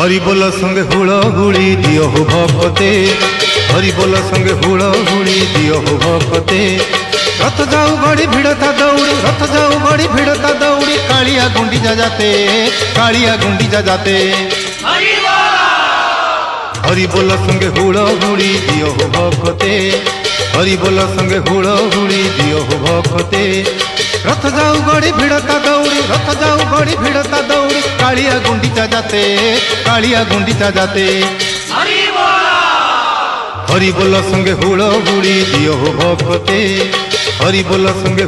हरि बोल संगे हुड़ हुड़ी दियो हो भक्ते, हरि बोल संगे हुड़ हुड़ी दियो हो भक्ते। रथ जाऊ गड़ी भिड़ता दौड़ी, रथ जाऊ गड़ी भिड़ता दौड़ी, कालिया गुंडीचा जाते, कालिया गुंडीचा जाते। हरि बोल संगे हुड़ हुड़ी दियो हो भक्ते, हरि बोल संगे हुड़ हुड़ी दियो हो भक्ते। रथ जाऊ गड़ी भिड़ता दौड़ी, रथ जाऊ गड़ी भिड़ता दौड़ी, कालिया गुंडीचा जाते, कालिया गुंडीचा जाते। हरि बोल संगे हुड़ हुड़ी दियो हो भक्ते, हरि बोल संगे